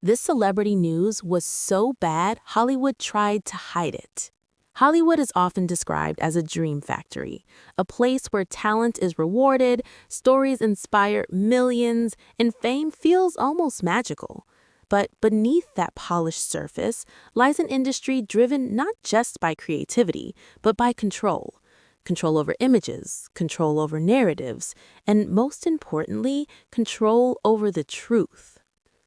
This celebrity news was so bad, Hollywood tried to hide it. Hollywood is often described as a dream factory, a place where talent is rewarded, stories inspire millions, and fame feels almost magical. But beneath that polished surface lies an industry driven not just by creativity, but by control. Control over images, control over narratives, and most importantly, control over the truth.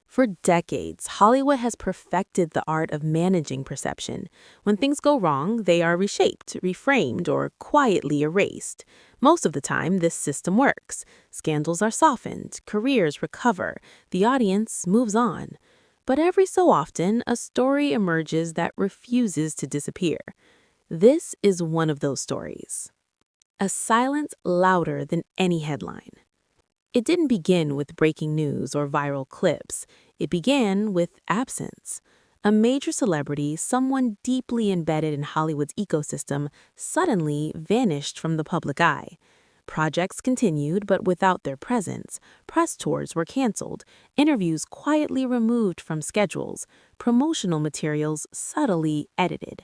For decades, Hollywood has perfected the art of managing perception. When things go wrong, they are reshaped, reframed, or quietly erased. Most of the time, this system works. Scandals are softened, careers recover, the audience moves on. But every so often, a story emerges that refuses to disappear. This is one of those stories. A silence louder than any headline. It didn't begin with breaking news or viral clips. It began with absence. A major celebrity, someone deeply embedded in Hollywood's ecosystem, suddenly vanished from the public eye. Projects continued, but without their presence. Press tours were canceled, interviews quietly removed from schedules, promotional materials subtly edited.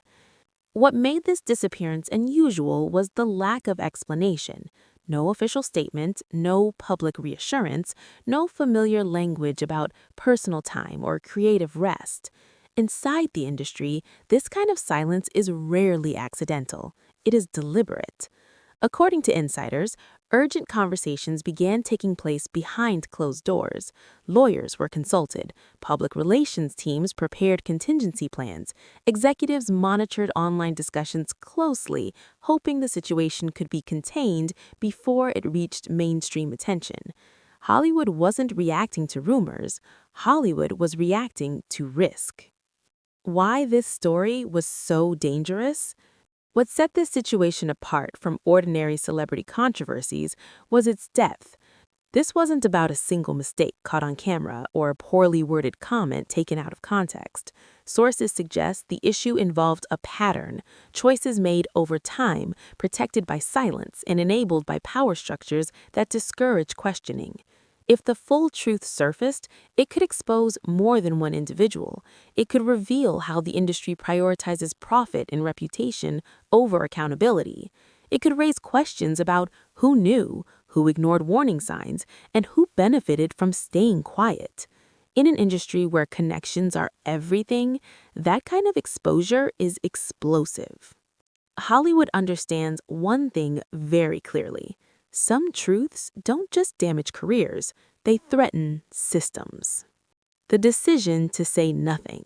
What made this disappearance unusual was the lack of explanation. No official statement, no public reassurance, no familiar language about personal time or creative rest. Inside the industry, this kind of silence is rarely accidental. It is deliberate. According to insiders, urgent conversations began taking place behind closed doors. Lawyers were consulted, public relations teams prepared contingency plans, executives monitored online discussions closely, hoping the situation could be contained before it reached mainstream attention. Hollywood wasn't reacting to rumors, Hollywood was reacting to risk. Why this story was so dangerous? What set this situation apart from ordinary celebrity controversies was its depth. This wasn't about a single mistake caught on camera or a poorly worded comment taken out of context. Sources suggest the issue involved a pattern, choices made over time, protected by silence and enabled by power structures that discourage questioning. If the full truth surfaced, it could expose more than one individual. It could reveal how the industry prioritizes profit and reputation over accountability. It could raise questions about who knew, who ignored warning signs, and who benefited from staying quiet. In an industry where connections are everything, that kind of exposure is explosive. Hollywood understands one thing very clearly. Some truths don't just damage careers, they threaten systems. The decision to say nothing.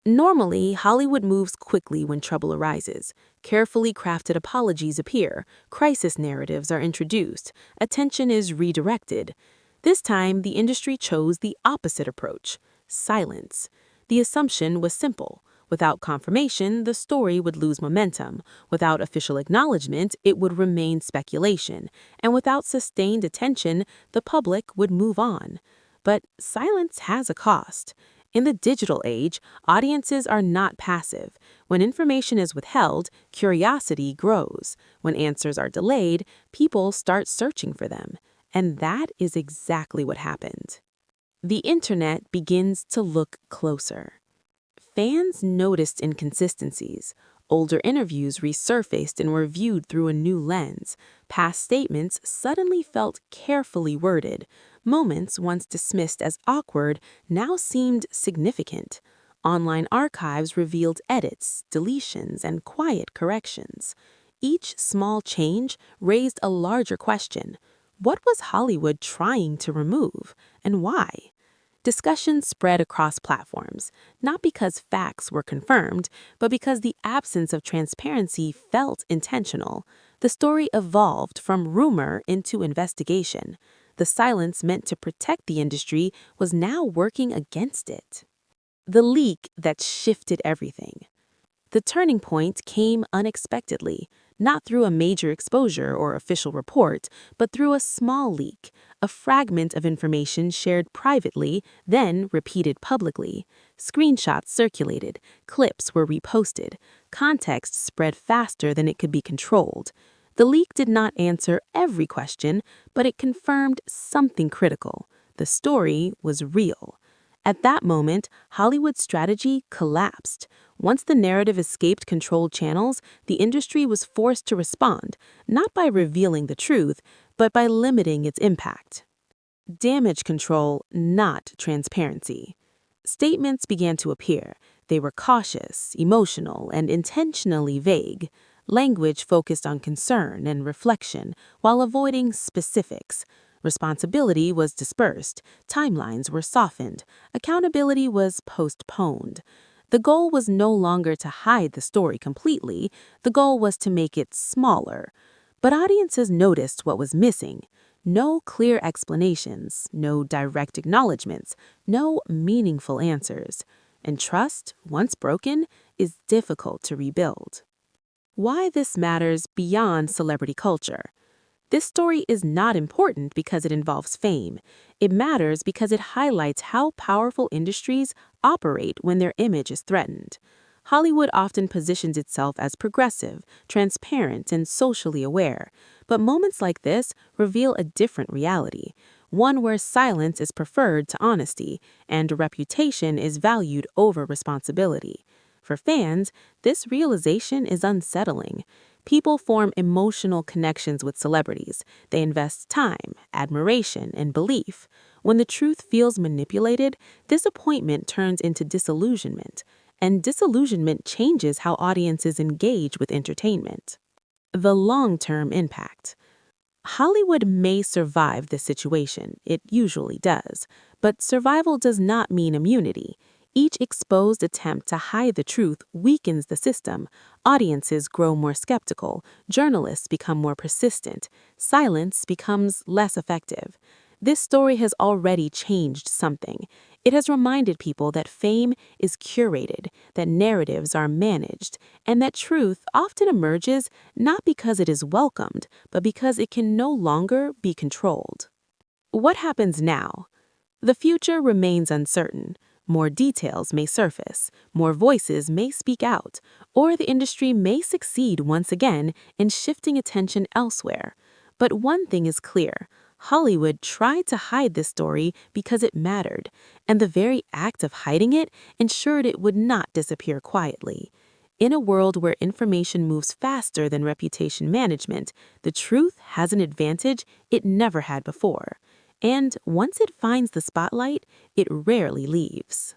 Normally, Hollywood moves quickly when trouble arises. Carefully crafted apologies appear, crisis narratives are introduced, attention is redirected. This time, the industry chose the opposite approach: silence. The assumption was simple. Without confirmation, the story would lose momentum. Without official acknowledgement, it would remain speculation. And without sustained attention, the public would move on. But silence has a cost. In the digital age, audiences are not passive. When information is withheld, curiosity grows. When answers are delayed, people start searching for them. And that is exactly what happened. The internet begins to look closer. Fans noticed inconsistencies. Older interviews resurfaced and were viewed through a new lens. Past statements suddenly felt carefully worded. Moments once dismissed as awkward now seemed significant. Online archives revealed edits, deletions, and quiet corrections. Each small change raised a larger question. What was Hollywood trying to remove, and why? Discussions spread across platforms, not because facts were confirmed, but because the absence of transparency felt intentional. The story evolved from rumor into investigation. The silence meant to protect the industry was now working against it. The leak that shifted everything. The turning point came unexpectedly, not through a major exposure or official report, but through a small leak, a fragment of information shared privately, then repeated publicly. Screenshots circulated, clips were reposted, context spread faster than it could be controlled. The leak did not answer every question, but it confirmed something critical. The story was real. At that moment, Hollywood's strategy collapsed. Once the narrative escaped controlled channels, the industry was forced to respond, not by revealing the truth, but by limiting its impact. Damage control, not transparency. Statements began to appear. They were cautious, emotional, and intentionally vague. Language focused on concern and reflection while avoiding specifics. Responsibility was dispersed, timelines were softened, accountability was postponed. The goal was no longer to hide the story completely, the goal was to make it smaller. But audiences noticed what was missing. No clear explanations, no direct acknowledgments, no meaningful answers. And trust, once broken, is difficult to rebuild. Why this matters beyond celebrity culture. This story is not important because it involves fame. It matters because it highlights how powerful industries operate when their image is threatened. Hollywood often positions itself as progressive, transparent, and socially aware. But moments like this reveal a different reality, one where silence is preferred to honesty, and reputation is valued over responsibility. For fans, this realization is unsettling. People form emotional connections with celebrities. They invest time, admiration, and belief. When the truth feels manipulated, disappointment turns into disillusionment, and disillusionment changes how audiences engage with entertainment. The long-term impact. Hollywood may survive this situation, it usually does, but survival does not mean immunity. Each exposed attempt to hide the truth weakens the system. Audiences grow more skeptical, journalists become more persistent, silence becomes less effective. This story has already changed something. It has reminded people that fame is curated, that narratives are managed, and that truth often emerges not because it is welcomed, but because it can no longer be controlled. What happens now? The future remains uncertain. More details may surface, more voices may speak out, or the industry may succeed once again in shifting attention elsewhere. But one thing is clear. Hollywood tried to hide this story because it mattered, and the very act of hiding it ensured it would not disappear quietly. In a world where information moves faster than reputation management, the truth has an advantage it never had before. And once it finds the spotlight, it rarely leaves.